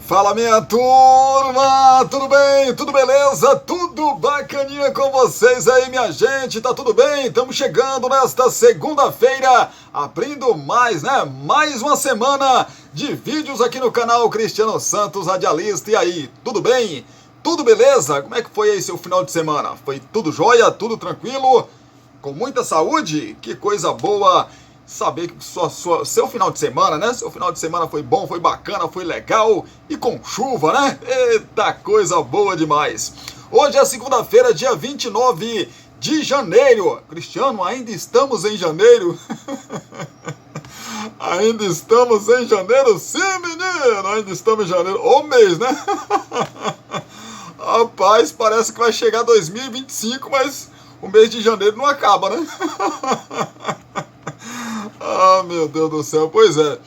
Fala, minha turma, tudo bem? Tudo beleza? Tudo bacaninha com vocês aí, minha gente? Tá tudo bem? Estamos chegando nesta segunda-feira, abrindo mais uma semana de vídeos aqui no canal Cristiano Santos Radialista. E aí, tudo bem? Tudo beleza? Como é que foi aí seu final de semana? Foi tudo jóia? Tudo tranquilo? Com muita saúde? Que coisa boa! Saber que seu final de semana, né? Seu final de semana foi bom, foi bacana, foi legal e com chuva, né? Eita, coisa boa demais! Hoje é segunda-feira, dia 29 de janeiro. Cristiano, ainda estamos em janeiro? Ainda estamos em janeiro? Sim, menino! Ainda estamos em janeiro. Ô mês, né? Rapaz, parece que vai chegar 2025, mas o mês de janeiro não acaba, né? Ah, meu Deus do céu, pois é.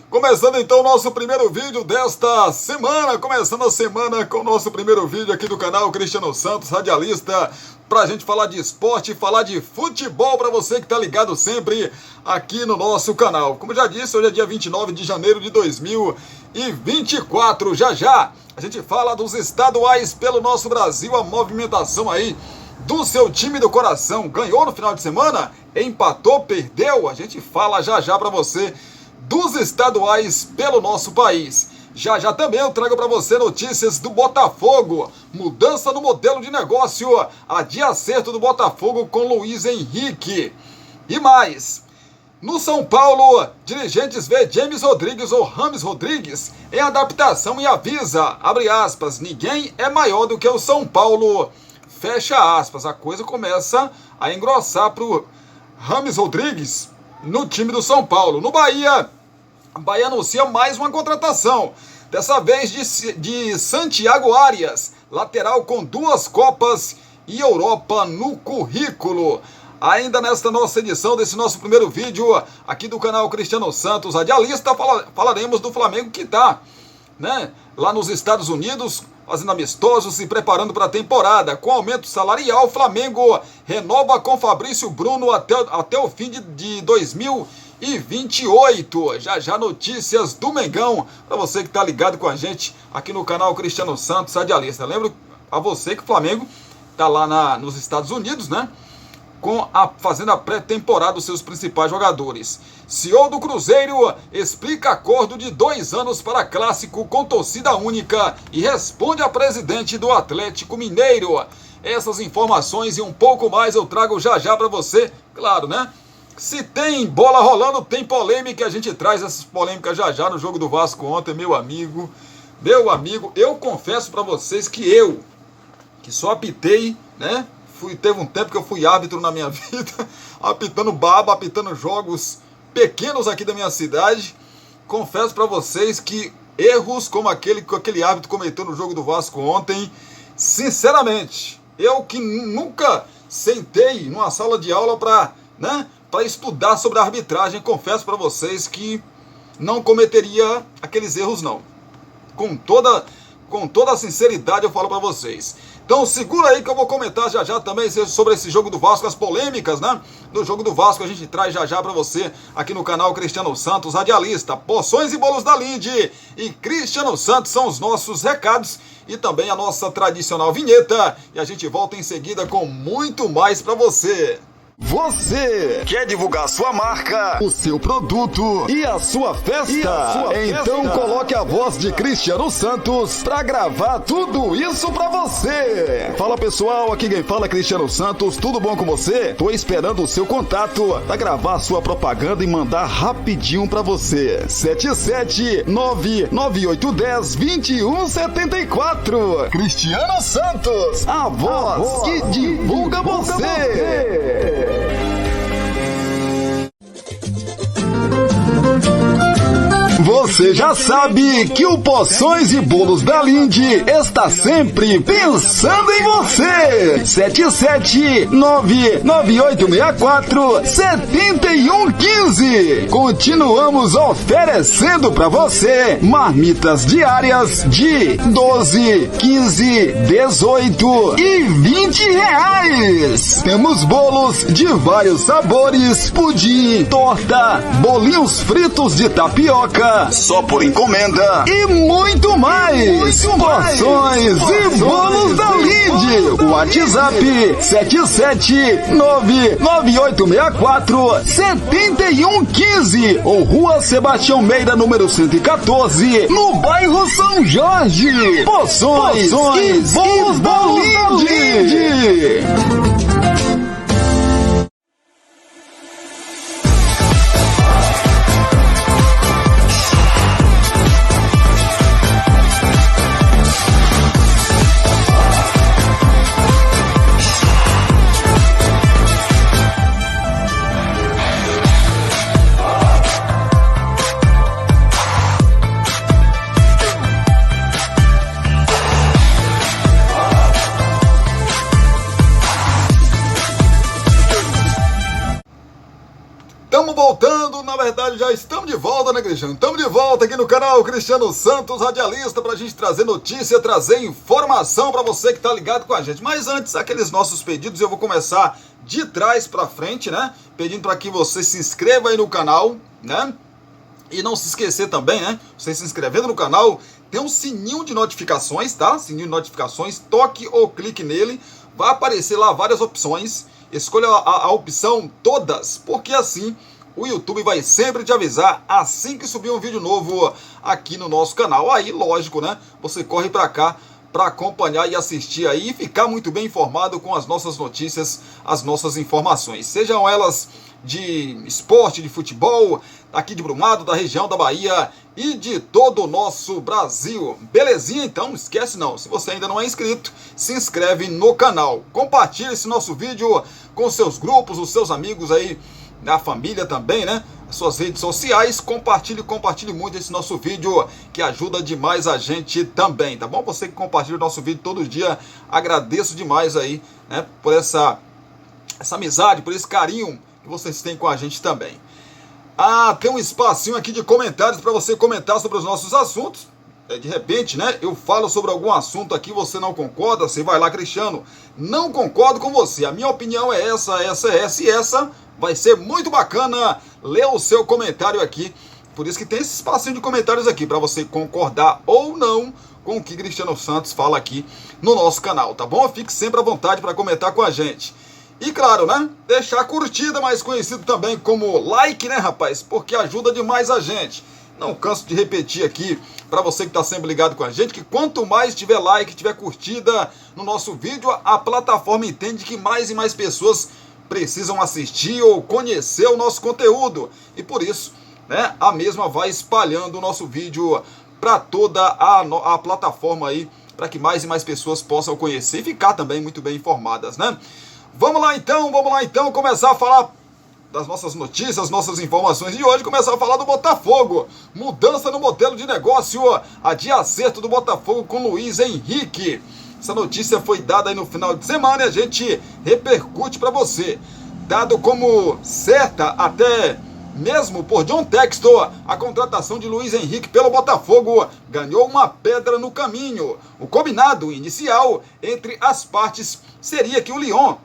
Começando então o nosso primeiro vídeo desta semana, começando a semana com o nosso primeiro vídeo aqui do canal Cristiano Santos Radialista, pra gente falar de esporte, falar de futebol, pra você que tá ligado sempre aqui no nosso canal. Como eu já disse, hoje é dia 29 de janeiro de 2024, já a gente fala dos estaduais pelo nosso Brasil, a movimentação aí do seu time do coração. Ganhou no final de semana? Empatou? Perdeu? A gente fala já pra você dos estaduais pelo nosso país. Já também eu trago pra você notícias do Botafogo. Mudança no modelo de negócio. A de acerto do Botafogo com Luiz Henrique. E mais. No São Paulo, dirigentes vê James Rodrigues ou Rames Rodrigues em adaptação e avisa, abre aspas, ninguém é maior do que o São Paulo. Fecha aspas, a coisa começa a engrossar para o Rames Rodrigues no time do São Paulo. No Bahia, o Bahia anuncia mais uma contratação, dessa vez de Santiago Arias, lateral com 2 Copas e Europa no currículo. Ainda nesta nossa edição, desse nosso primeiro vídeo aqui do canal Cristiano Santos Radialista, falaremos do Flamengo que está, lá nos Estados Unidos, fazendo amistosos, se preparando para a temporada. Com aumento salarial, o Flamengo renova com Fabrício Bruno até o fim de 2028. Já notícias do Mengão, para você que está ligado com a gente aqui no canal Cristiano Santos Radialista. Lembro a você que o Flamengo está lá nos Estados Unidos, fazendo a pré-temporada dos seus principais jogadores. CEO do Cruzeiro explica acordo de 2 anos para clássico com torcida única e responde a presidente do Atlético Mineiro. Essas informações e um pouco mais eu trago já para você. Claro, Se tem bola rolando, tem polêmica. A gente traz essas polêmicas já no jogo do Vasco ontem, meu amigo. Eu confesso para vocês que só apitei, teve um tempo que eu fui árbitro na minha vida, apitando jogos pequenos aqui da minha cidade. Confesso para vocês que erros como aquele que aquele árbitro cometeu no jogo do Vasco ontem, sinceramente, eu que nunca sentei numa sala de aula para estudar sobre a arbitragem, confesso para vocês que não cometeria aqueles erros não. Com toda a sinceridade eu falo para vocês. Então segura aí que eu vou comentar já também sobre esse jogo do Vasco, as polêmicas, do jogo do Vasco a gente traz já para você aqui no canal Cristiano Santos Radialista. Porções e bolos da Linde e Cristiano Santos são os nossos recados e também a nossa tradicional vinheta. E a gente volta em seguida com muito mais para você. Você quer divulgar sua marca, o seu produto e a sua festa? Então coloque a voz de Cristiano Santos pra gravar tudo isso pra você. Fala pessoal, aqui quem fala é Cristiano Santos, tudo bom com você? Tô esperando o seu contato pra gravar sua propaganda e mandar rapidinho pra você. 77998102174. Cristiano Santos, a voz que divulga você. Você já sabe que o Porções e Bolos da Linde está sempre pensando em você. 77998647115. Continuamos oferecendo para você marmitas diárias de 12, 15, 18 e 20 reais. Temos bolos de vários sabores, pudim, torta, bolinhos fritos de tapioca, só por encomenda e muito mais. Porções e bolos da Linde. WhatsApp 77998647115 ou Rua Sebastião Meira, número 114, no bairro São Jorge. Porções e bolos da Linde. Estamos voltando, na verdade já estamos de volta, né, Cristiano? Estamos de volta aqui no canal Cristiano Santos, radialista, pra gente trazer notícia, trazer informação pra você que tá ligado com a gente. Mas antes, aqueles nossos pedidos, eu vou começar de trás pra frente, né? Pedindo pra que você se inscreva aí no canal, né? E não se esquecer também, né? Você se inscrevendo no canal, tem um sininho de notificações, tá? Sininho de notificações, toque ou clique nele, vai aparecer lá várias opções. Escolha a opção todas, porque assim o YouTube vai sempre te avisar assim que subir um vídeo novo aqui no nosso canal. Aí, lógico, né? Você corre pra cá para acompanhar e assistir aí e ficar muito bem informado com as nossas notícias, as nossas informações. Sejam elas de esporte, de futebol, aqui de Brumado, da região da Bahia e de todo o nosso Brasil. Belezinha? Então não esquece não, se você ainda não é inscrito, se inscreve no canal. Compartilhe esse nosso vídeo com seus grupos, os seus amigos aí, na família também, né? As suas redes sociais, compartilhe muito esse nosso vídeo, que ajuda demais a gente também, tá bom? Você que compartilha o nosso vídeo todo dia, agradeço demais aí, né? Por essa amizade, por esse carinho que vocês têm com a gente também. Ah, tem um espacinho aqui de comentários para você comentar sobre os nossos assuntos. De repente, né, eu falo sobre algum assunto aqui, você não concorda, você vai lá, Cristiano, não concordo com você, a minha opinião é essa e essa vai ser muito bacana ler o seu comentário aqui. Por isso que tem esse espacinho de comentários aqui, para você concordar ou não com o que Cristiano Santos fala aqui no nosso canal, tá bom? Fique sempre à vontade para comentar com a gente. E claro, né, deixar a curtida, mais conhecido também como like, né, rapaz? Porque ajuda demais a gente. Não canso de repetir aqui, para você que está sempre ligado com a gente, que quanto mais tiver like, tiver curtida no nosso vídeo, a plataforma entende que mais e mais pessoas precisam assistir ou conhecer o nosso conteúdo. E por isso, né, a mesma vai espalhando o nosso vídeo para toda a plataforma aí, para que mais e mais pessoas possam conhecer e ficar também muito bem informadas, né? Vamos lá então, começar a falar das nossas notícias, nossas informações de hoje, começar a falar do Botafogo. Mudança no modelo de negócio, a de acerto do Botafogo com Luiz Henrique. Essa notícia foi dada aí no final de semana e a gente repercute para você. Dado como certa até mesmo por John Textor, a contratação de Luiz Henrique pelo Botafogo ganhou uma pedra no caminho. O combinado inicial entre as partes seria que o Lyon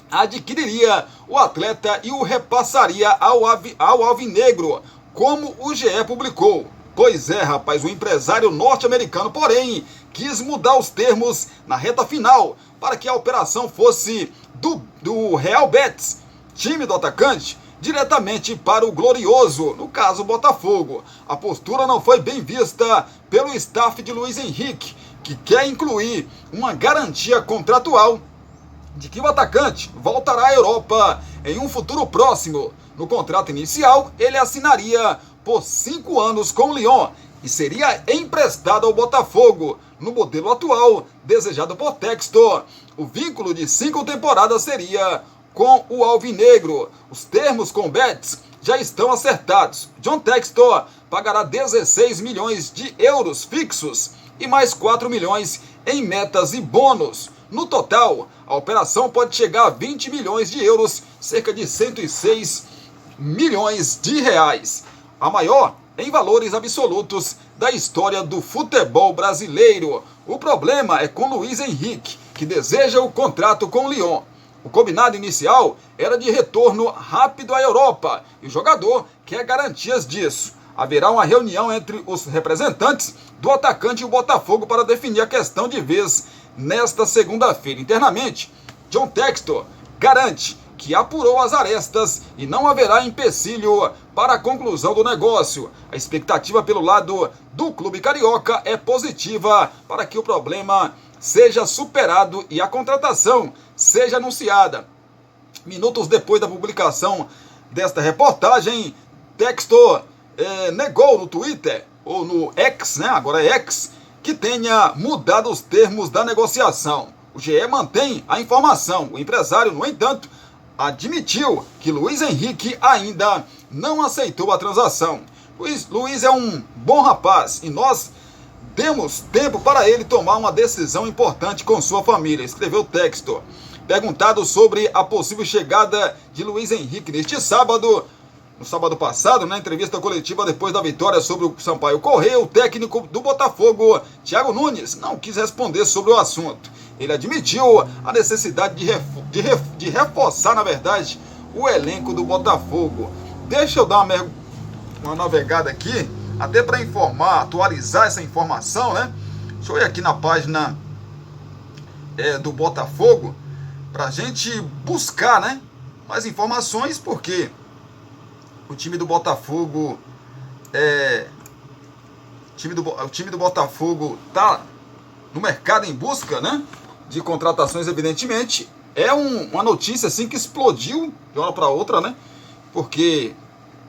adquiriria o atleta e o repassaria ao Alvinegro, como o GE publicou. Pois é, rapaz, o empresário norte-americano, porém, quis mudar os termos na reta final para que a operação fosse do Real Betis, time do atacante, diretamente para o glorioso, no caso Botafogo. A postura não foi bem vista pelo staff de Luiz Henrique, que quer incluir uma garantia contratual de que o atacante voltará à Europa em um futuro próximo. No contrato inicial, ele assinaria por 5 anos com o Lyon e seria emprestado ao Botafogo. No modelo atual, desejado por Textor, o vínculo de 5 temporadas seria com o Alvinegro. Os termos com o Betis já estão acertados. John Textor pagará 16 milhões de euros fixos e mais 4 milhões em metas e bônus. No total, a operação pode chegar a 20 milhões de euros, cerca de 106 milhões de reais. A maior em valores absolutos da história do futebol brasileiro. O problema é com Luiz Henrique, que deseja o contrato com o Lyon. O combinado inicial era de retorno rápido à Europa e o jogador quer garantias disso. haverá uma reunião entre os representantes do atacante e o Botafogo para definir a questão de vez nesta segunda-feira. Internamente, John Textor garante que apurou as arestas e não haverá empecilho para a conclusão do negócio. A expectativa pelo lado do clube carioca é positiva para que o problema seja superado e a contratação seja anunciada. Minutos depois da publicação desta reportagem, Textor negou no Twitter, ou no X, né? Agora é X, que tenha mudado os termos da negociação. O GE mantém a informação. O empresário, no entanto, admitiu que Luiz Henrique ainda não aceitou a transação. Luiz é um bom rapaz e nós demos tempo para ele tomar uma decisão importante com sua família, escreveu Textor. Perguntado sobre a possível chegada de Luiz Henrique neste sábado, no sábado passado, na entrevista coletiva depois da vitória sobre o Sampaio Corrêa, o técnico do Botafogo, Thiago Nunes, não quis responder sobre o assunto. Ele admitiu a necessidade de reforçar, na verdade, o elenco do Botafogo. Deixa eu dar uma navegada aqui, até para informar, atualizar essa informação, né? Deixa eu ir aqui na página do Botafogo, para a gente buscar, né, mais informações, porque o time do Botafogo o time do Botafogo tá no mercado em busca, né, de contratações, evidentemente. É uma notícia assim que explodiu de uma hora para outra, né? Porque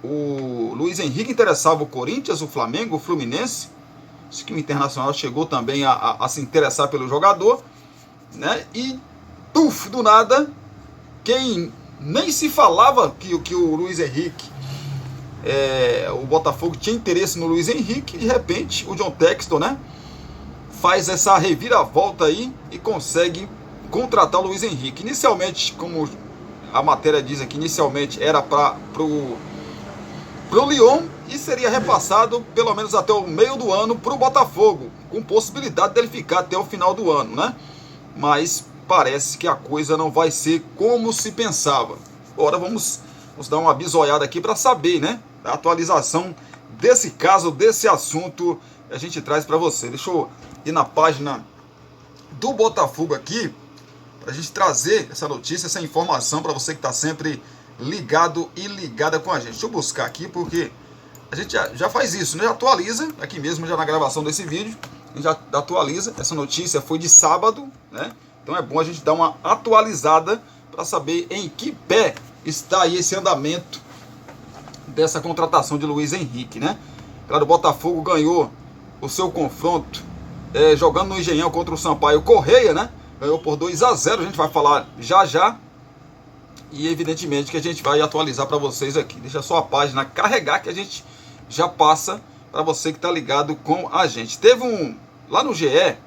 o Luiz Henrique interessava o Corinthians, o Flamengo, o Fluminense. Acho que o Internacional chegou também a se interessar pelo jogador, né? E do nada, quem nem se falava que o Luiz Henrique, o Botafogo tinha interesse no Luiz Henrique, de repente o John Textor, né, faz essa reviravolta aí e consegue contratar o Luiz Henrique. Inicialmente, como a matéria diz aqui, inicialmente era pro Lyon e seria repassado pelo menos até o meio do ano pro Botafogo, com possibilidade dele ficar até o final do ano, né? Mas parece que a coisa não vai ser como se pensava. Agora vamos dar uma bisoiada aqui para saber, né, a atualização desse caso, desse assunto, a gente traz para você. Deixa eu ir na página do Botafogo aqui, para a gente trazer essa notícia, essa informação para você que está sempre ligado e ligada com a gente. Deixa eu buscar aqui, porque a gente já faz isso, né? Já atualiza, aqui mesmo já na gravação desse vídeo, a gente já atualiza. Essa notícia foi de sábado, né? Então é bom a gente dar uma atualizada para saber em que pé está aí esse andamento dessa contratação de Luiz Henrique, né? Claro, o Botafogo ganhou o seu confronto jogando no Engenhão contra o Sampaio Corrêa, né? Ganhou por 2-0, a gente vai falar já. E evidentemente que a gente vai atualizar para vocês aqui. Deixa só a página carregar que a gente já passa para você que está ligado com a gente. Teve lá no GE,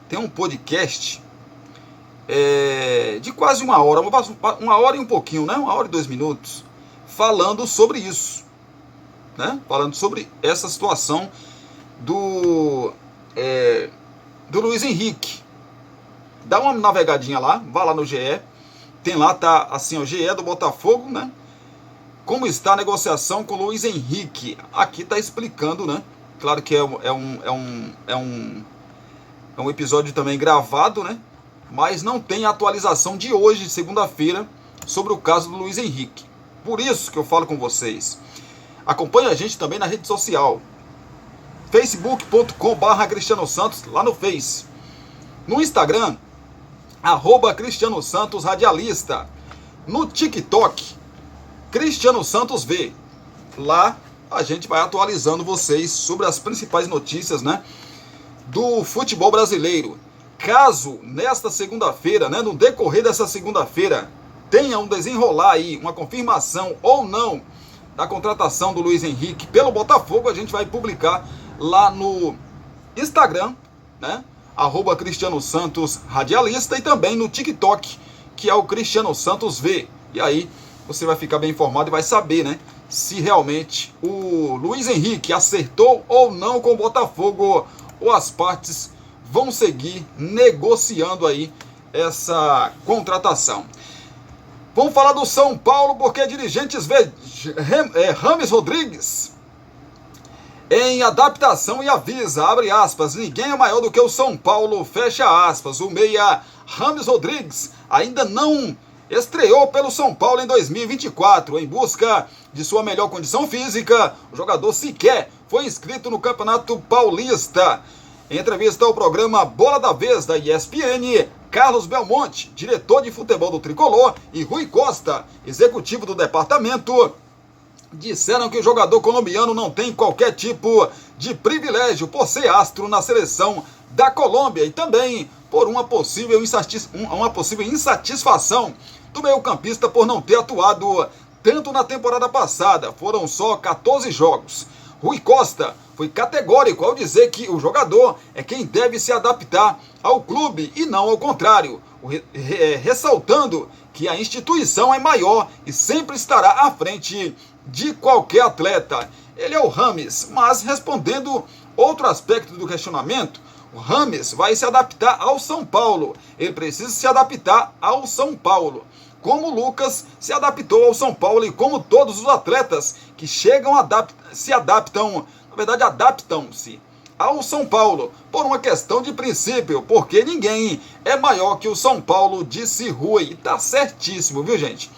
tem um podcast de quase uma hora e um pouquinho, né? 1 hora e 2 minutos, falando sobre isso, né? Falando sobre essa situação do Luiz Henrique. Dá uma navegadinha lá, vá lá no GE, tem lá, tá assim, o GE do Botafogo, né? Como está a negociação com o Luiz Henrique? Aqui tá explicando, né? Claro que é um episódio também gravado, né? Mas não tem atualização de hoje, segunda-feira, sobre o caso do Luiz Henrique. Por isso que eu falo com vocês. Acompanhe a gente também na rede social. facebook.com/Cristiano Santos, lá no Face. No Instagram, @Cristiano Santos Radialista. No TikTok, Cristiano Santos V. Lá a gente vai atualizando vocês sobre as principais notícias, né, do futebol brasileiro. Caso nesta segunda-feira, né, no decorrer dessa segunda-feira, tenha um desenrolar aí, uma confirmação ou não da contratação do Luiz Henrique pelo Botafogo, a gente vai publicar lá no Instagram, né, @Cristiano Santos Radialista, e também no TikTok, que é o Cristiano Santos V. E aí você vai ficar bem informado e vai saber, né, se realmente o Luiz Henrique acertou ou não com o Botafogo, ou as partes vão seguir negociando aí essa contratação. Vamos falar do São Paulo, porque dirigentes Rames Rodrigues Em adaptação e avisa, abre aspas, ninguém é maior do que o São Paulo, fecha aspas. O meia James Rodrigues ainda não estreou pelo São Paulo em 2024. Em busca de sua melhor condição física, o jogador sequer foi inscrito no Campeonato Paulista. Em entrevista ao programa Bola da Vez da ESPN, Carlos Belmonte, diretor de futebol do Tricolor, e Rui Costa, executivo do departamento, disseram que o jogador colombiano não tem qualquer tipo de privilégio por ser astro na seleção da Colômbia e também por uma possível insatisfação do meio-campista por não ter atuado tanto na temporada passada. Foram só 14 jogos. Rui Costa foi categórico ao dizer que o jogador é quem deve se adaptar ao clube e não ao contrário, ressaltando que a instituição é maior e sempre estará à frente de qualquer atleta. Ele é o James, mas respondendo outro aspecto do questionamento, o James vai se adaptar ao São Paulo. Ele precisa se adaptar ao São Paulo. Como o Lucas se adaptou ao São Paulo e como todos os atletas que chegam adaptam-se ao São Paulo por uma questão de princípio, porque ninguém é maior que o São Paulo, disse Rui. Tá certíssimo, viu, gente?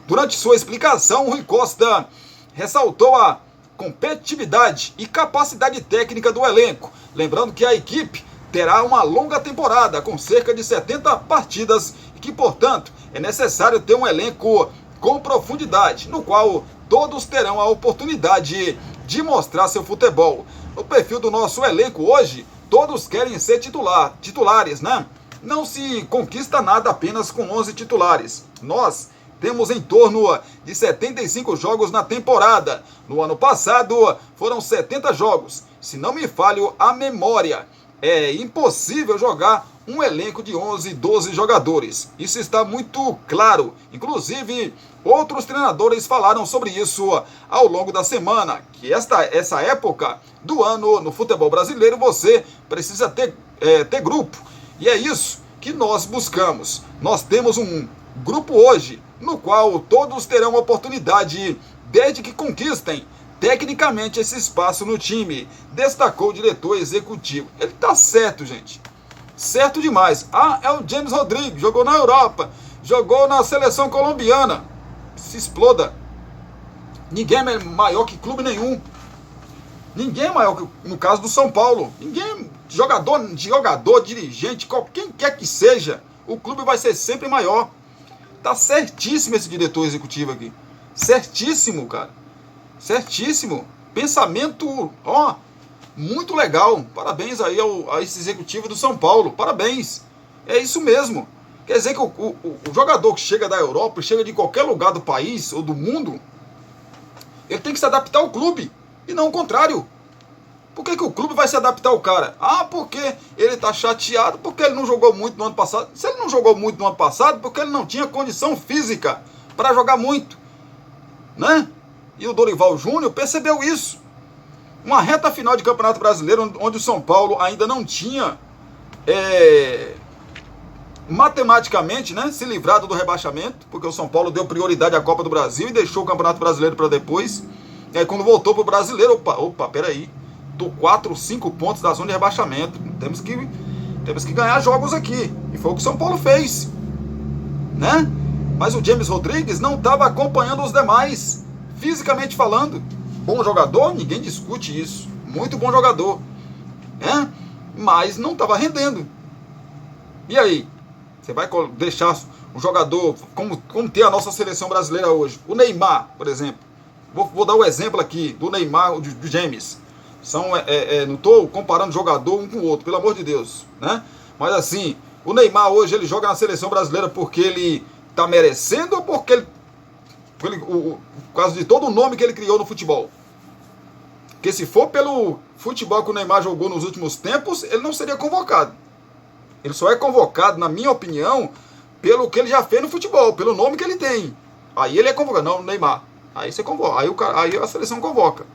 Durante sua explicação, Rui Costa ressaltou a competitividade e capacidade técnica do elenco, lembrando que a equipe terá uma longa temporada com cerca de 70 partidas e que, portanto, é necessário ter um elenco com profundidade, no qual todos terão a oportunidade de mostrar seu futebol. No perfil do nosso elenco hoje, todos querem ser titulares, né? Não se conquista nada apenas com 11 titulares. Nós temos em torno de 75 jogos na temporada. No ano passado foram 70 jogos. Se não me falho a memória, é impossível jogar um elenco de 11, 12 jogadores. Isso está muito claro. Inclusive, outros treinadores falaram sobre isso ao longo da semana, que essa época do ano no futebol brasileiro você precisa ter grupo. E é isso que nós buscamos. Nós temos um grupo hoje, no qual todos terão oportunidade, desde que conquistem tecnicamente esse espaço no time, destacou o diretor executivo. Ele tá certo, gente. Certo demais. Ah, é o James Rodrigues, jogou na Europa, jogou na seleção colombiana. Se exploda. Ninguém é maior que clube nenhum. Ninguém é maior que, no caso do São Paulo. Ninguém, jogador, dirigente, quem quer que seja, o clube vai ser sempre maior. Tá certíssimo esse diretor executivo aqui. Certíssimo, cara. Certíssimo. Pensamento, muito legal. Parabéns aí a esse executivo do São Paulo. Parabéns. É isso mesmo. Quer dizer que o jogador que chega da Europa, chega de qualquer lugar do país ou do mundo, ele tem que se adaptar ao clube e não o contrário. Por que o clube vai se adaptar ao cara? Ah, porque ele tá chateado, porque ele não jogou muito no ano passado. Se ele não jogou muito no ano passado, porque ele não tinha condição física para jogar muito, né? E o Dorival Júnior percebeu isso. Uma reta final de Campeonato Brasileiro, onde o São Paulo ainda não tinha matematicamente, né, se livrado do rebaixamento, porque o São Paulo deu prioridade à Copa do Brasil e deixou o Campeonato Brasileiro para depois. E aí quando voltou pro Brasileiro, peraí, tô 4, 5 pontos da zona de rebaixamento. Temos que ganhar jogos aqui. E foi o que o São Paulo fez, né? Mas o James Rodrigues não estava acompanhando os demais, fisicamente falando. Bom jogador, ninguém discute isso. Muito bom jogador, né? Mas não estava rendendo. E aí? Você vai deixar um jogador, como tem a nossa seleção brasileira hoje, o Neymar, por exemplo. Vou dar o exemplo aqui do Neymar, do James. Não estou comparando jogador um com o outro, pelo amor de Deus, né? Mas assim, o Neymar hoje ele joga na seleção brasileira porque ele está merecendo ou porque por causa de todo o nome que ele criou no futebol? Porque se for pelo futebol que o Neymar jogou nos últimos tempos, ele não seria convocado. Ele só é convocado, na minha opinião, pelo que ele já fez no futebol, pelo nome que ele tem. Aí ele é convocado. Não, Neymar. Aí você convoca. Aí a seleção convoca.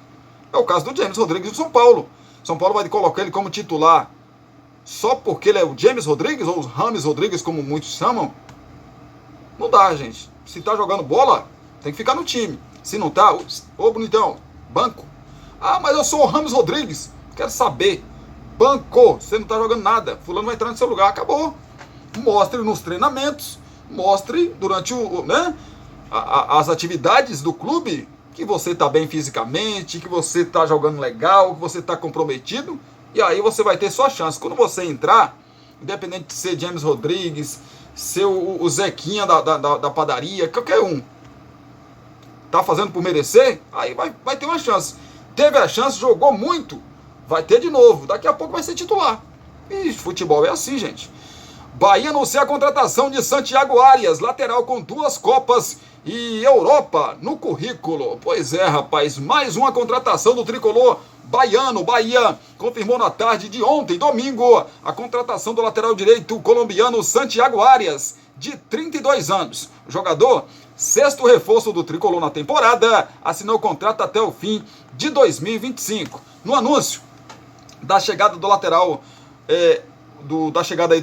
É o caso do James Rodrigues do São Paulo. São Paulo vai colocar ele como titular só porque ele é o James Rodrigues, ou o James Rodrigues, como muitos chamam? Não dá, gente. Se tá jogando bola, tem que ficar no time. Se não tá, ô bonitão, banco. Ah, mas eu sou o Rames Rodrigues. Quero saber. Bancou, você não tá jogando nada. Fulano vai entrar no seu lugar, acabou. Mostre nos treinamentos, mostre durante as atividades do clube que você está bem fisicamente, que você está jogando legal, que você está comprometido, e aí você vai ter sua chance. Quando você entrar, independente de ser James Rodrigues, ser o Zequinha da padaria, qualquer um, tá fazendo por merecer, aí vai ter uma chance. Teve a chance, jogou muito, vai ter de novo, daqui a pouco vai ser titular. E futebol é assim, gente. Bahia anuncia a contratação de Santiago Arias, lateral com 2 Copas e Europa no currículo. Pois é, rapaz, mais uma contratação do tricolor baiano. Bahia confirmou na tarde de ontem, domingo, a contratação do lateral direito colombiano Santiago Arias, de 32 anos. O jogador, 6º reforço do tricolor na temporada, assinou o contrato até o fim de 2025. No anúncio da chegada do lateral, do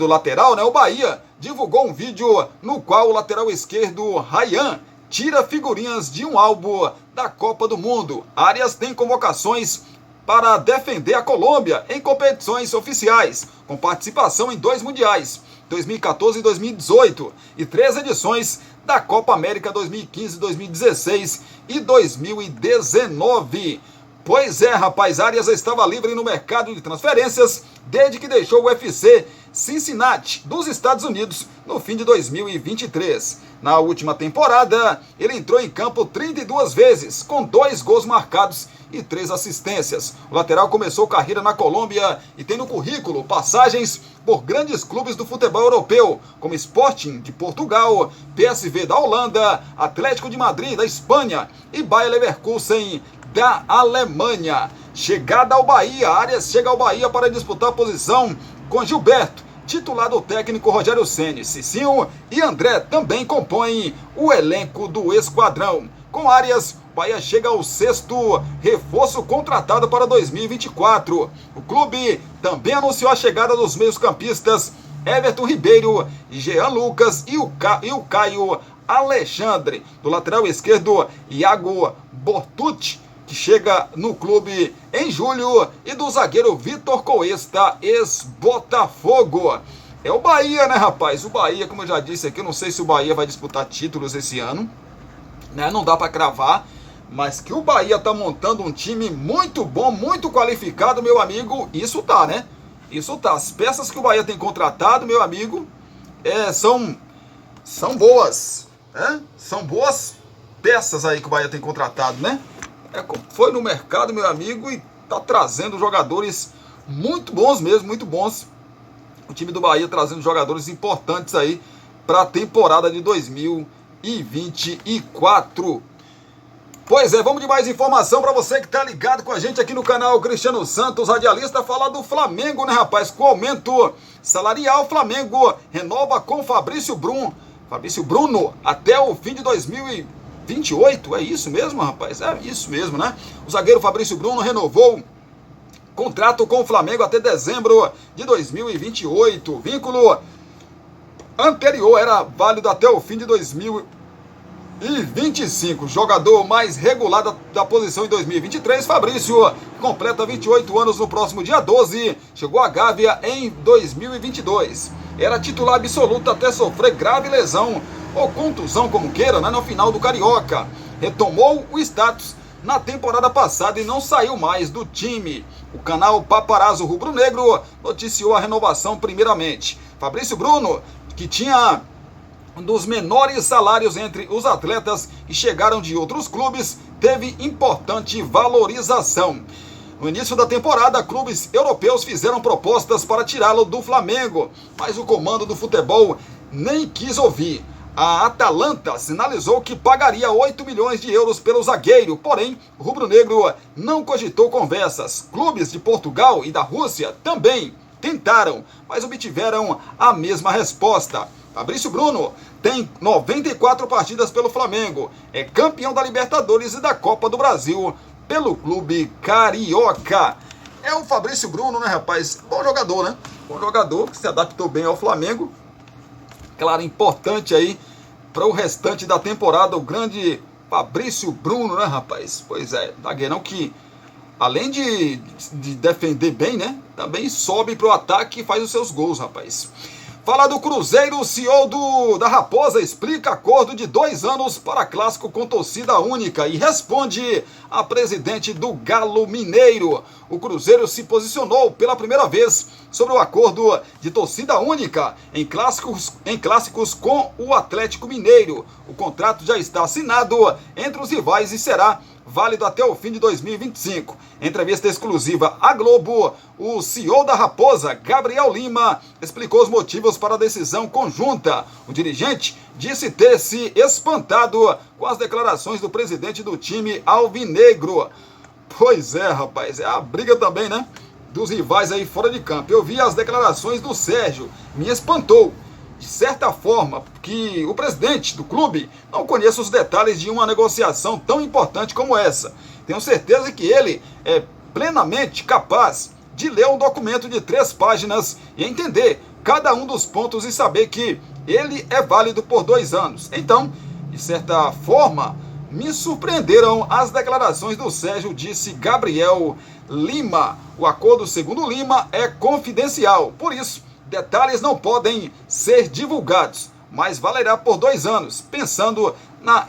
lateral, né, o Bahia divulgou um vídeo no qual o lateral esquerdo, Ryan, tira figurinhas de um álbum da Copa do Mundo. Arias tem convocações para defender a Colômbia em competições oficiais, com participação em 2 mundiais, 2014 e 2018, e 3 edições da Copa América 2015, 2016 e 2019. Pois é, rapaz, Arias estava livre no mercado de transferências desde que deixou o UFC Cincinnati, dos Estados Unidos, no fim de 2023. Na última temporada, ele entrou em campo 32 vezes, com 2 gols marcados e 3 assistências. O lateral começou carreira na Colômbia e tem no currículo passagens por grandes clubes do futebol europeu, como Sporting de Portugal, PSV da Holanda, Atlético de Madrid da Espanha e Bayer Leverkusen da Alemanha. Chegada ao Bahia, Arias chega ao Bahia para disputar a posição com Gilberto, titular do técnico Rogério Ceni. Cicinho e André também compõem o elenco do esquadrão. Com Arias, o Bahia chega ao 6º reforço contratado para 2024. O clube também anunciou a chegada dos meios-campistas Everton Ribeiro, Jean Lucas e o Caio Alexandre. Do lateral esquerdo, Iago Bortucci, que chega no clube em julho, e do zagueiro Vitor Cuesta, ex-Botafogo. É o Bahia, né, rapaz? O Bahia, como eu já disse aqui, eu não sei se o Bahia vai disputar títulos esse ano, né? Não dá para cravar, mas que o Bahia tá montando um time muito bom, muito qualificado, meu amigo, isso tá, né? Isso tá. As peças que o Bahia tem contratado, meu amigo, são boas, né? São boas peças aí que o Bahia tem contratado, né? Foi no mercado, meu amigo, e tá trazendo jogadores muito bons mesmo, muito bons. O time do Bahia trazendo jogadores importantes aí para a temporada de 2024. Pois é, vamos de mais informação para você que tá ligado com a gente aqui no canal Cristiano Santos, radialista. Falar do Flamengo, né, rapaz? Com aumento salarial, Flamengo renova com Fabrício Bruno até o fim de 2028, é isso mesmo, rapaz? É isso mesmo, né? O zagueiro Fabrício Bruno renovou contrato com o Flamengo até dezembro de 2028. Vínculo anterior era válido até o fim de 2025. Jogador mais regular da posição em 2023, Fabrício completa 28 anos no próximo dia 12. Chegou à Gávea em 2022. Era titular absoluto até sofrer grave lesão ou contusão, como queira, né, no final do Carioca. Retomou o status na temporada passada e não saiu mais do time. O canal Paparazzo Rubro Negro noticiou a renovação primeiramente. Fabrício Bruno, que tinha um dos menores salários entre os atletas que chegaram de outros clubes, teve importante valorização. No início da temporada, clubes europeus fizeram propostas para tirá-lo do Flamengo, mas o comando do futebol nem quis ouvir. A Atalanta sinalizou que pagaria 8 milhões de euros pelo zagueiro, porém, o rubro-negro não cogitou conversas. Clubes de Portugal e da Rússia também tentaram, mas obtiveram a mesma resposta. Fabrício Bruno tem 94 partidas pelo Flamengo, é campeão da Libertadores e da Copa do Brasil pelo clube carioca. É o Fabrício Bruno, né, rapaz? Bom jogador, né? Bom jogador que se adaptou bem ao Flamengo. Claro, importante aí para o restante da temporada, o grande Fabrício Bruno, né, rapaz? Pois é, zagueirão que além de defender bem, né? Também sobe pro ataque e faz os seus gols, rapaz. Fala do Cruzeiro, o CEO da Raposa explica acordo de 2 anos para clássico com torcida única e responde a presidente do Galo Mineiro. O Cruzeiro se posicionou pela primeira vez sobre o acordo de torcida única em clássicos com o Atlético Mineiro. O contrato já está assinado entre os rivais e será válido até o fim de 2025. Em entrevista exclusiva à Globo, o CEO da Raposa, Gabriel Lima, explicou os motivos para a decisão conjunta. O dirigente disse ter se espantado com as declarações do presidente do time alvinegro. Pois é, rapaz, é a briga também, né? Dos rivais aí fora de campo. Eu vi as declarações do Sérgio, me espantou. De certa forma, que o presidente do clube não conheça os detalhes de uma negociação tão importante como essa. Tenho certeza que ele é plenamente capaz de ler um documento de 3 páginas e entender cada um dos pontos e saber que ele é válido por 2 anos. Então, de certa forma, me surpreenderam as declarações do Sérgio, disse Gabriel Lima. O acordo, segundo Lima, é confidencial, por isso, detalhes não podem ser divulgados, mas valerá por 2 anos, pensando na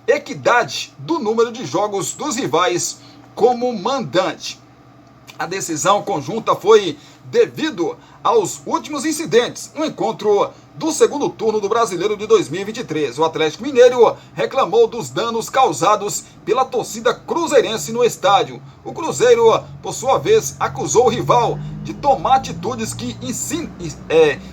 equidade do número de jogos dos rivais como mandante. A decisão conjunta foi devido aos últimos incidentes no encontro do segundo turno do Brasileiro de 2023. O Atlético Mineiro reclamou dos danos causados pela torcida cruzeirense no estádio. O Cruzeiro, por sua vez, acusou o rival de tomar atitudes que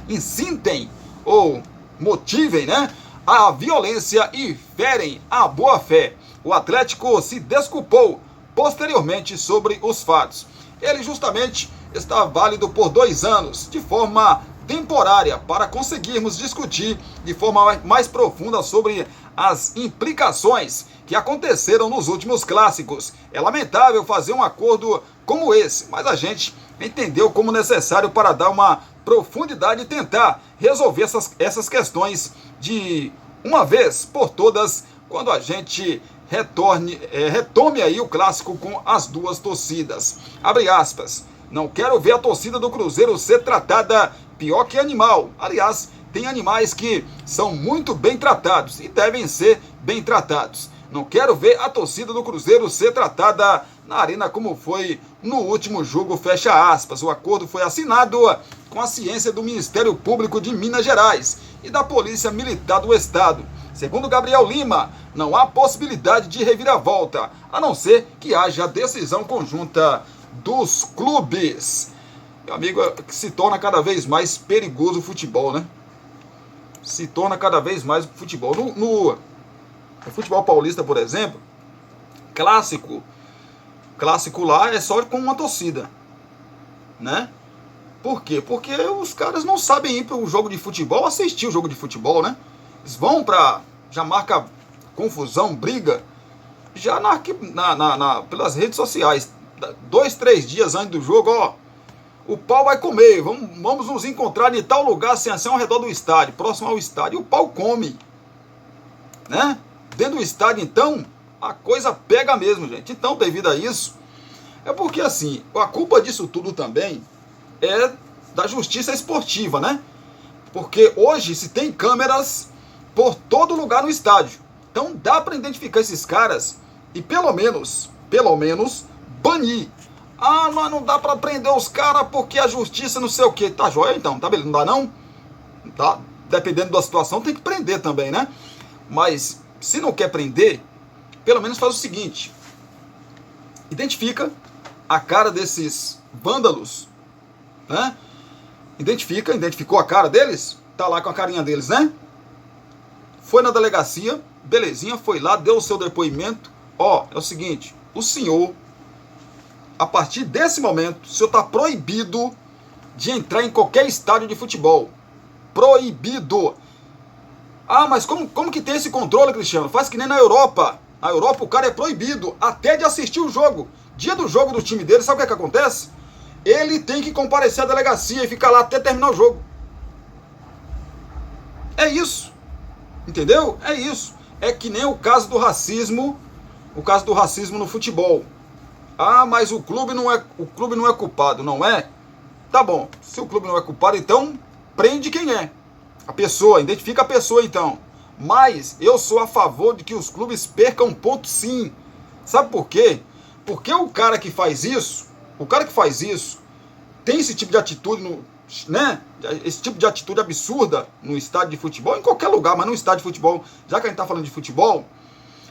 incitem ou motivem, né, a violência e ferem a boa-fé. O Atlético se desculpou posteriormente sobre os fatos. Ele justamente está válido por 2 anos, de forma temporária, para conseguirmos discutir de forma mais profunda sobre as implicações que aconteceram nos últimos clássicos. É lamentável fazer um acordo como esse, mas a gente entendeu como necessário para dar uma profundidade e tentar resolver essas questões de uma vez por todas, quando a gente retome aí o clássico com as 2 torcidas. Abre aspas. Não quero ver a torcida do Cruzeiro ser tratada pior que animal. Aliás, tem animais que são muito bem tratados e devem ser bem tratados. Não quero ver a torcida do Cruzeiro ser tratada na arena como foi no último jogo, fecha aspas. O acordo foi assinado com a ciência do Ministério Público de Minas Gerais e da Polícia Militar do Estado. Segundo Gabriel Lima, não há possibilidade de reviravolta, a não ser que haja decisão conjunta dos clubes. Meu amigo, se torna cada vez mais perigoso o futebol, né? Se torna cada vez mais o futebol. No futebol paulista, por exemplo, clássico lá é só com uma torcida, né? Por quê? Porque os caras não sabem ir para o jogo de futebol, assistir o jogo de futebol, né? Eles vão para, já marca confusão, briga, já pelas redes sociais. 2, 3 dias antes do jogo, ó, o pau vai comer, vamos nos encontrar em tal lugar, assim, ao redor do estádio, próximo ao estádio, e o pau come, né? Dentro do estádio, então, a coisa pega mesmo, gente. Então, devido a isso, é porque, assim, a culpa disso tudo também é da justiça esportiva, né? Porque hoje se tem câmeras por todo lugar no estádio, então dá para identificar esses caras e pelo menos, banir. Ah, mas não dá para prender os caras porque a justiça não sei o que. Tá joia então, tá beleza? Não dá não? Tá? Dependendo da situação tem que prender também, né? Mas se não quer prender, pelo menos faz o seguinte. Identifica a cara desses vândalos, né? Identificou a cara deles? Tá lá com a carinha deles, né? Foi na delegacia, belezinha, foi lá, deu o seu depoimento. Ó, é o seguinte, o senhor, a partir desse momento, o senhor está proibido de entrar em qualquer estádio de futebol. Proibido. Ah, mas como que tem esse controle, Cristiano? Faz que nem na Europa. Na Europa o cara é proibido até de assistir o jogo. Dia do jogo do time dele, sabe o que acontece? Ele tem que comparecer à delegacia e ficar lá até terminar o jogo. É isso. Entendeu? É isso. É que nem o caso do racismo no futebol. Ah, mas o clube não é culpado, não é? Tá bom, se o clube não é culpado, então prende quem é. A pessoa, identifica a pessoa então. Mas eu sou a favor de que os clubes percam ponto sim. Sabe por quê? Porque o cara que faz isso, tem esse tipo de atitude, né? Esse tipo de atitude absurda no estádio de futebol, em qualquer lugar, mas no estádio de futebol, já que a gente está falando de futebol,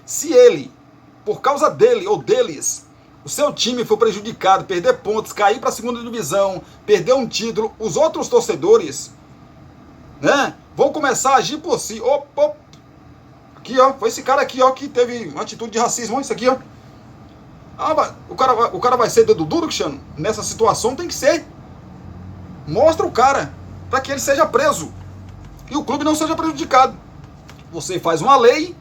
se ele, por causa dele ou deles, o seu time for prejudicado, perder pontos, cair para a segunda divisão, perder um título, os outros torcedores, né, vão começar a agir por si. Opa, aqui ó, foi esse cara aqui ó que teve uma atitude de racismo, isso aqui ó. Ah, o cara vai ser dedo duro, Cristiano? Nessa situação tem que ser. Mostra o cara, para que ele seja preso e o clube não seja prejudicado. Você faz uma lei,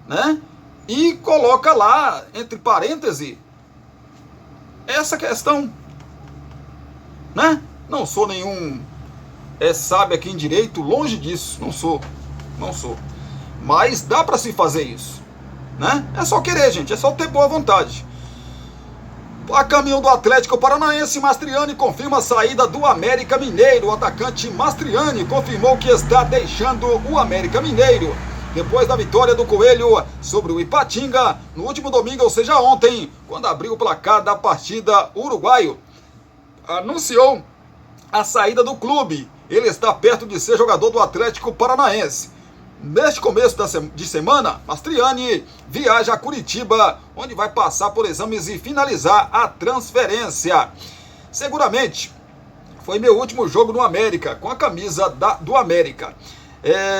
né, e coloca lá, entre parênteses, essa questão, né? Não sou nenhum sábio aqui em direito, longe disso, não sou. Mas dá para se fazer isso, né? É só querer, gente, é só ter boa vontade. A caminho do Atlético Paranaense, Mastriani confirma a saída do América Mineiro. O atacante Mastriani confirmou que está deixando o América Mineiro depois da vitória do Coelho sobre o Ipatinga no último domingo, ou seja, ontem, quando abriu o placar da partida. Uruguaio anunciou a saída do clube. Ele está perto de ser jogador do Atlético Paranaense. Neste começo de semana, Mastriani viaja a Curitiba, onde vai passar por exames e finalizar a transferência. Seguramente, foi meu último jogo no América, com a camisa do América.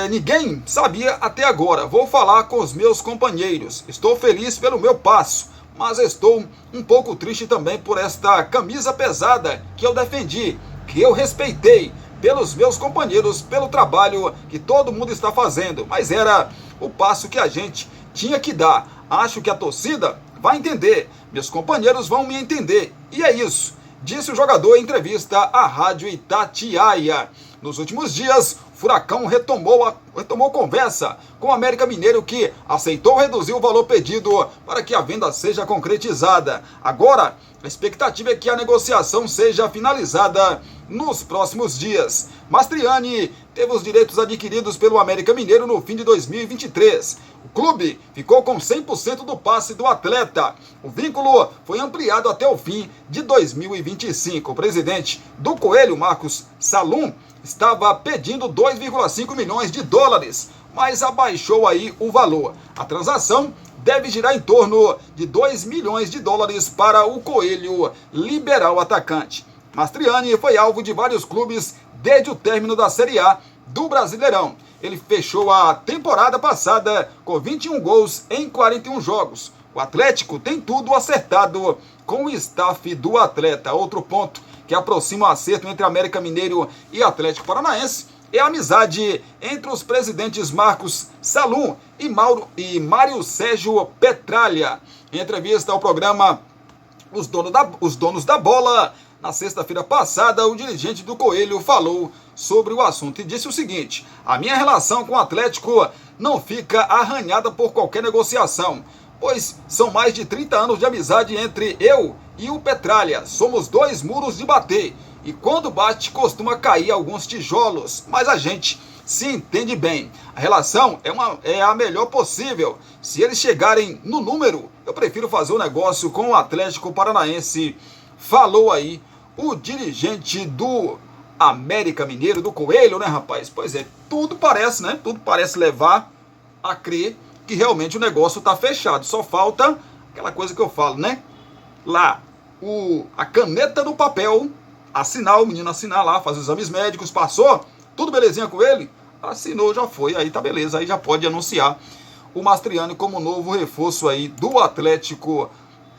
Ninguém sabia até agora. Vou falar com os meus companheiros. Estou feliz pelo meu passo, mas estou um pouco triste também por esta camisa pesada que eu defendi, que eu respeitei, pelos meus companheiros, pelo trabalho que todo mundo está fazendo, mas era o passo que a gente tinha que dar. Acho que a torcida vai entender, meus companheiros vão me entender, e é isso, disse o jogador em entrevista à Rádio Itatiaia. Nos últimos dias, o Furacão retomou conversa com o América Mineiro, que aceitou reduzir o valor pedido para que a venda seja concretizada. Agora, a expectativa é que a negociação seja finalizada nos próximos dias. Mastriani teve os direitos adquiridos pelo América Mineiro no fim de 2023. O clube ficou com 100% do passe do atleta. O vínculo foi ampliado até o fim de 2025. O presidente do Coelho, Marcos Salum, estava pedindo 2,5 milhões de dólares, mas abaixou aí o valor. A transação deve girar em torno de 2 milhões de dólares para o Coelho liberar o atacante. Mastriani foi alvo de vários clubes desde o término da Série A do Brasileirão. Ele fechou a temporada passada com 21 gols em 41 jogos. O Atlético tem tudo acertado com o staff do atleta. Outro ponto que aproxima o acerto entre América Mineiro e Atlético Paranaense é a amizade entre os presidentes Marcos Salum e Mário Sérgio Petralha. Em entrevista ao programa Os Donos da Bola, na sexta-feira passada, o dirigente do Coelho falou sobre o assunto e disse o seguinte: a minha relação com o Atlético não fica arranhada por qualquer negociação, pois são mais de 30 anos de amizade entre eu e o Petralha. Somos dois muros de bater, e quando bate costuma cair alguns tijolos, mas a gente se entende bem. A relação é a melhor possível. Se eles chegarem no número, eu prefiro fazer um negócio com o Atlético Paranaense. Falou aí o dirigente do América Mineiro, do Coelho, né, rapaz? Pois é, tudo parece, né? Tudo parece levar a crer que realmente o negócio está fechado. Só falta aquela coisa que eu falo, né? Lá, a caneta no papel, assinar, o menino assinar lá, fazer os exames médicos, passou, tudo belezinha com ele, assinou, já foi, aí tá beleza, aí já pode anunciar o Mastriani como novo reforço aí do Atlético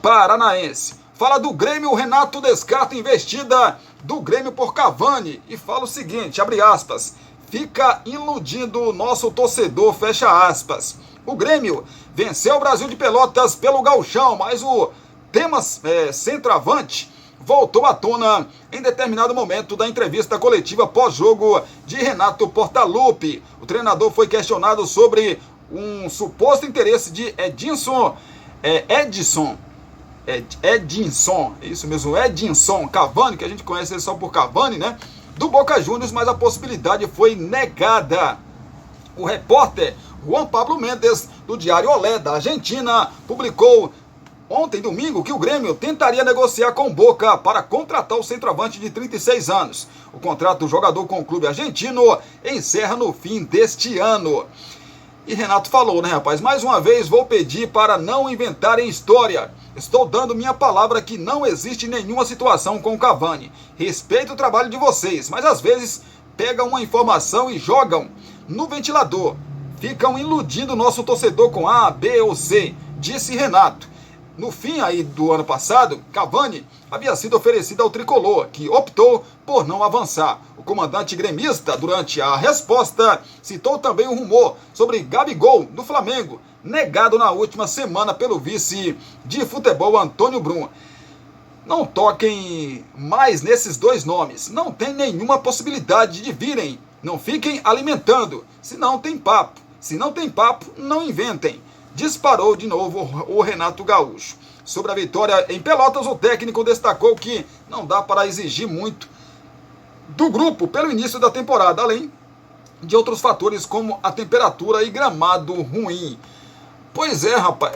Paranaense. Fala do Grêmio, o Renato descarta investida do Grêmio por Cavani e fala o seguinte, abre aspas, fica iludindo o nosso torcedor, fecha aspas. O Grêmio venceu o Brasil de Pelotas pelo Gauchão, mas o tema centroavante voltou à tona em determinado momento da entrevista coletiva pós-jogo de Renato Portaluppi. O treinador foi questionado sobre um suposto interesse de Edson Edinson, isso mesmo, Edinson Cavani, que a gente conhece ele só por Cavani, né? Do Boca Juniors, mas a possibilidade foi negada. O repórter Juan Pablo Mendes, do Diário Olé, da Argentina, publicou ontem, domingo, que o Grêmio tentaria negociar com o Boca para contratar o centroavante de 36 anos. O contrato do jogador com o clube argentino encerra no fim deste ano. E Renato falou, né, rapaz? Mais uma vez vou pedir para não inventarem história. Estou dando minha palavra que não existe nenhuma situação com o Cavani. Respeito o trabalho de vocês, mas às vezes pegam uma informação e jogam no ventilador. Ficam iludindo o nosso torcedor com A, B ou C, disse Renato. No fim aí do ano passado, Cavani havia sido oferecido ao tricolor, que optou por não avançar. O comandante gremista, durante a resposta, citou também o rumor sobre Gabigol, do Flamengo, negado na última semana pelo vice de futebol Antônio Brum. Não toquem mais nesses dois nomes, não tem nenhuma possibilidade de virem. Não fiquem alimentando, se não tem papo. Se não tem papo, não inventem. Disparou de novo o Renato Gaúcho. Sobre a vitória em Pelotas, o técnico destacou que não dá para exigir muito do grupo pelo início da temporada, além de outros fatores como a temperatura e gramado ruim. Pois é, rapaz,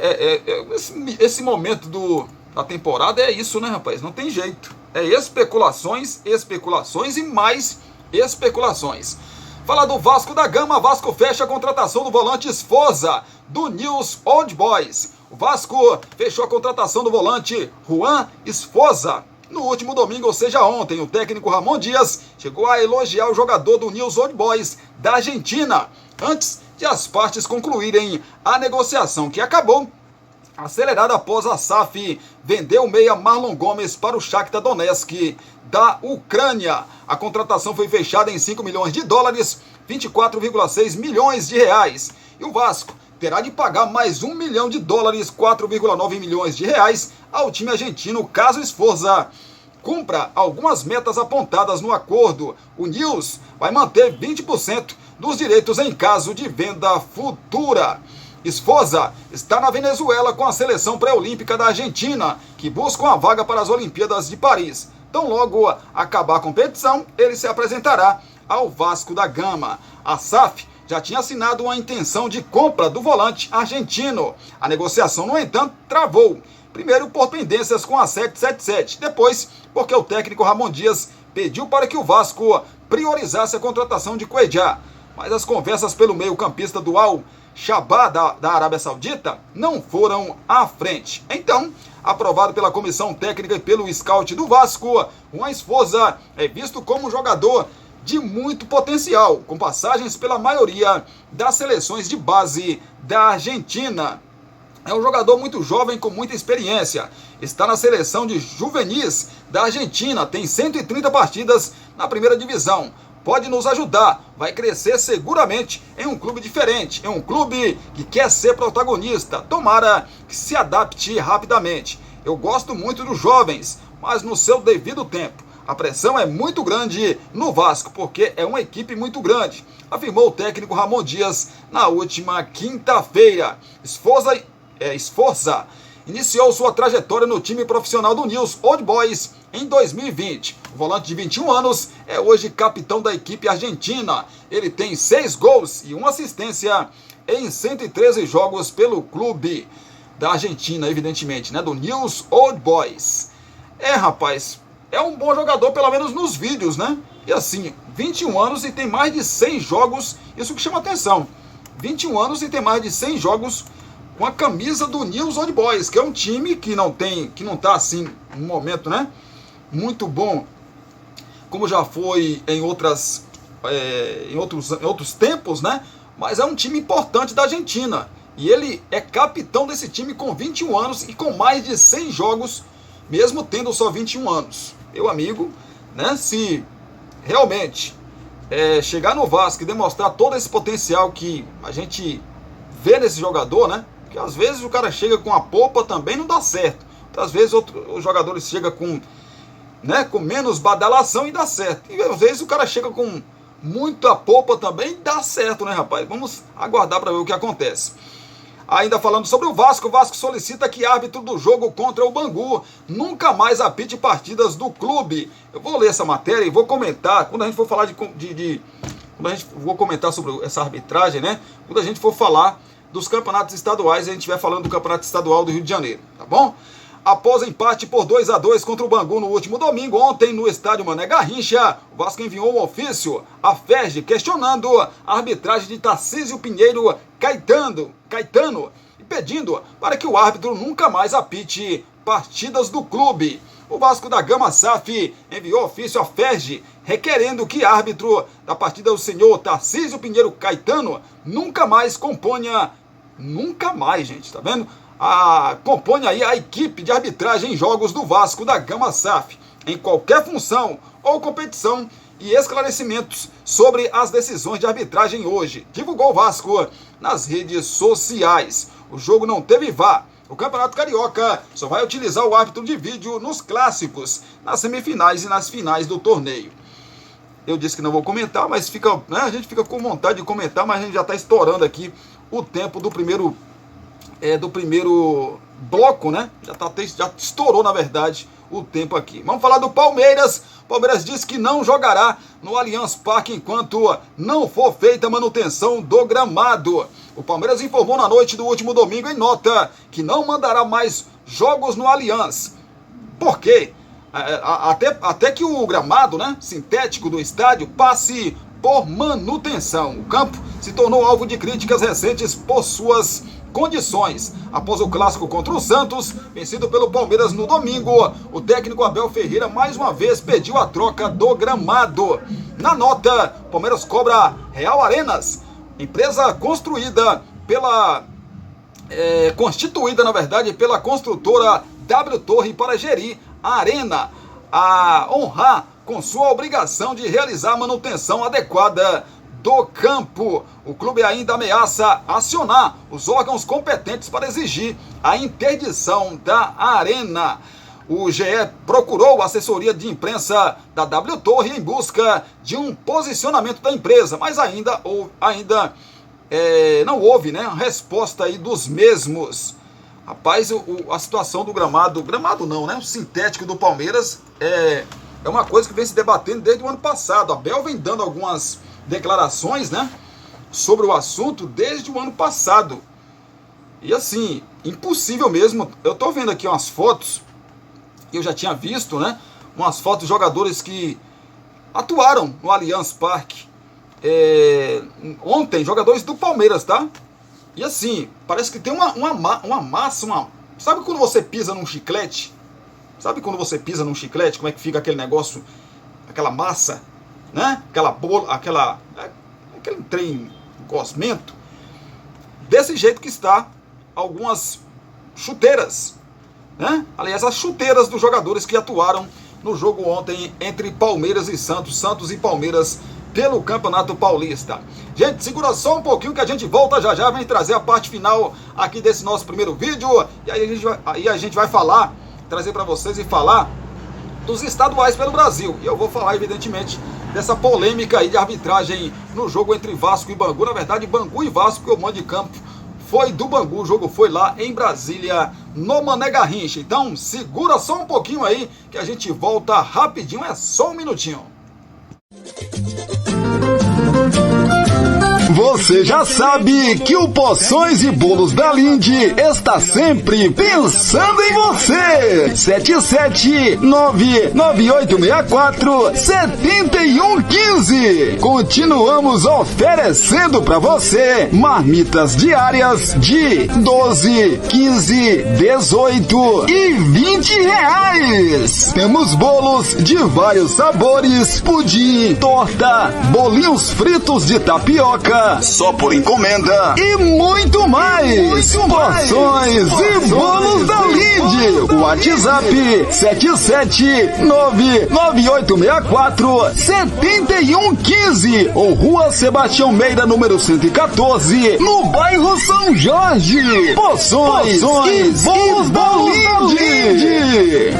esse momento da temporada é isso, né, rapaz? Não tem jeito. É especulações, especulações e mais especulações. Fala do Vasco da Gama. Vasco fecha a contratação do volante Sforza, do News Old Boys. O Vasco fechou a contratação do volante Juan Sforza. No último domingo, ou seja, ontem, o técnico Ramon Dias chegou a elogiar o jogador do News Old Boys da Argentina, antes de as partes concluírem a negociação, que acabou acelerada após a SAF vender o meia Marlon Gomes para o Shakhtar Donetsk da Ucrânia. A contratação foi fechada em 5 milhões de dólares, 24,6 milhões de reais. E o Vasco terá de pagar mais 1 milhão de dólares, 4,9 milhões de reais, ao time argentino caso Sforza cumpra algumas metas apontadas no acordo. O News vai manter 20% dos direitos em caso de venda futura. Sforza está na Venezuela com a seleção pré-olímpica da Argentina, que busca uma vaga para as Olimpíadas de Paris. Então, logo acabar a competição, ele se apresentará ao Vasco da Gama. A SAF já tinha assinado uma intenção de compra do volante argentino. A negociação, no entanto, travou. Primeiro por pendências com a 777, depois porque o técnico Ramon Dias pediu para que o Vasco priorizasse a contratação de Cuejá. Mas as conversas pelo meio-campista do Al-Shabaab da Arábia Saudita não foram à frente. Então, aprovado pela comissão técnica e pelo scout do Vasco, Juan Sforza é visto como um jogador de muito potencial, com passagens pela maioria das seleções de base da Argentina. É um jogador muito jovem com muita experiência. Está na seleção de juvenis da Argentina, tem 130 partidas na primeira divisão. Pode nos ajudar, vai crescer seguramente em um clube diferente, em um clube que quer ser protagonista. Tomara que se adapte rapidamente. Eu gosto muito dos jovens, mas no seu devido tempo. A pressão é muito grande no Vasco, porque é uma equipe muito grande, afirmou o técnico Ramon Dias na última quinta-feira. Sforza iniciou sua trajetória no time profissional do News Old Boys em 2020. O volante de 21 anos é hoje capitão da equipe argentina. Ele tem 6 gols e 1 assistência em 113 jogos pelo clube da Argentina, evidentemente, né? Do News Old Boys. Rapaz, é um bom jogador, pelo menos nos vídeos, né? E assim, 21 anos e tem mais de 100 jogos, isso que chama atenção. 21 anos e tem mais de 100 jogos com a camisa do News Old Boys, que é um time que não tá assim, num momento, né, muito bom, como já foi em outros tempos, né, mas é um time importante da Argentina, e ele é capitão desse time com 21 anos e com mais de 100 jogos, mesmo tendo só 21 anos. Meu amigo, né, se realmente chegar no Vasco e demonstrar todo esse potencial que a gente vê nesse jogador, né, porque às vezes o cara chega com a polpa também não dá certo. Às vezes os jogadores chegam com menos badalação e dá certo. E às vezes o cara chega com muita polpa também e dá certo, né, rapaz? Vamos aguardar para ver o que acontece. Ainda falando sobre o Vasco solicita que árbitro do jogo contra o Bangu nunca mais apite partidas do clube. Eu vou ler essa matéria e vou comentar, quando a gente for falar vou comentar sobre essa arbitragem, né? Quando a gente for falar dos campeonatos estaduais, a gente estiver falando do campeonato estadual do Rio de Janeiro, tá bom? Após empate por 2-2 contra o Bangu no último domingo, ontem no estádio Mané Garrincha, o Vasco enviou um ofício à FERJ questionando a arbitragem de Tarcísio Pinheiro Caetano e pedindo para que o árbitro nunca mais apite partidas do clube. O Vasco da Gama SAF enviou ofício à FERJ requerendo que árbitro da partida do senhor Tarcísio Pinheiro Caetano nunca mais componha, gente, tá vendo? Compõe aí a equipe de arbitragem em jogos do Vasco da Gama SAF, em qualquer função ou competição, e esclarecimentos sobre as decisões de arbitragem hoje, divulgou o Vasco nas redes sociais. O jogo não teve VAR. O Campeonato Carioca só vai utilizar o árbitro de vídeo nos clássicos, nas semifinais e nas finais do torneio. Eu disse que não vou comentar, mas a gente fica com vontade de comentar, mas a gente já está estourando aqui o tempo do primeiro bloco, né? Já estourou, na verdade, o tempo aqui. Vamos falar do Palmeiras. Palmeiras diz que não jogará no Allianz Parque enquanto não for feita a manutenção do gramado. O Palmeiras informou na noite do último domingo em nota que não mandará mais jogos no Allianz. Por quê? Até que o gramado, né, sintético do estádio passe por manutenção. O campo se tornou alvo de críticas recentes por suas condições. Após o clássico contra o Santos, vencido pelo Palmeiras no domingo, o técnico Abel Ferreira mais uma vez pediu a troca do gramado. Na nota, o Palmeiras cobra Real Arenas, empresa constituída na verdade pela construtora W Torre para gerir a arena, a honrar com sua obrigação de realizar a manutenção adequada do campo. O clube ainda ameaça acionar os órgãos competentes para exigir a interdição da arena. O GE procurou a assessoria de imprensa da W Torre em busca de um posicionamento da empresa, mas ainda não houve, né, resposta aí dos mesmos. Rapaz, a situação do gramado não, né, o sintético do Palmeiras é uma coisa que vem se debatendo desde o ano passado. A Abel vem dando algumas declarações, né, sobre o assunto desde o ano passado. E assim, impossível mesmo. Eu tô vendo aqui umas fotos que eu já tinha visto, né, umas fotos de jogadores que atuaram no Allianz Parque ontem, jogadores do Palmeiras, tá? E assim, parece que tem uma massa, sabe quando você pisa num chiclete? Sabe quando você pisa num chiclete, como é que fica aquele negócio, aquela massa, né? Aquela bola, aquele trem gosmento. Desse jeito que está algumas chuteiras, né? Aliás, as chuteiras dos jogadores que atuaram no jogo ontem entre Palmeiras e Santos e Palmeiras pelo Campeonato Paulista. Gente, segura só um pouquinho que a gente volta já, vem trazer a parte final aqui desse nosso primeiro vídeo, e aí a gente vai trazer para vocês e falar dos estaduais pelo Brasil. E eu vou falar, evidentemente, dessa polêmica aí de arbitragem no jogo entre Vasco e Bangu. Na verdade, Bangu e Vasco, porque o mando de campo foi do Bangu, o jogo foi lá em Brasília, no Mané Garrincha. Então, segura só um pouquinho aí que a gente volta rapidinho, é só um minutinho. Você já sabe que o Poções e Bolos da Linde está sempre pensando em você. 77998647115. Continuamos oferecendo para você marmitas diárias de 12, 15, 18 e 20 reais. Temos bolos de vários sabores, pudim, torta, bolinhos fritos de tapioca, só por encomenda e muito mais. Porções e Bolos da Linde. WhatsApp 77998647115 ou Rua Sebastião Meira, número 114, no bairro São Jorge. Poções e Bolos da Linde.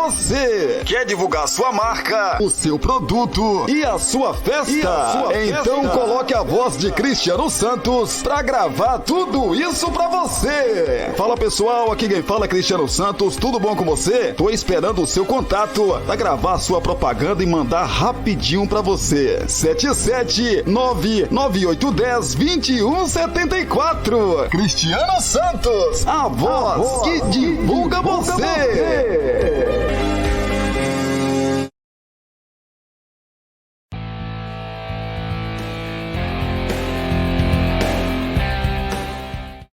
você. Quer divulgar sua marca, o seu produto e a sua festa? Então coloque a voz de Cristiano Santos pra gravar tudo isso pra você. Fala pessoal, aqui quem fala é Cristiano Santos, tudo bom com você? Tô esperando o seu contato pra gravar sua propaganda e mandar rapidinho pra você. 77998102174. Cristiano Santos, a voz que divulga.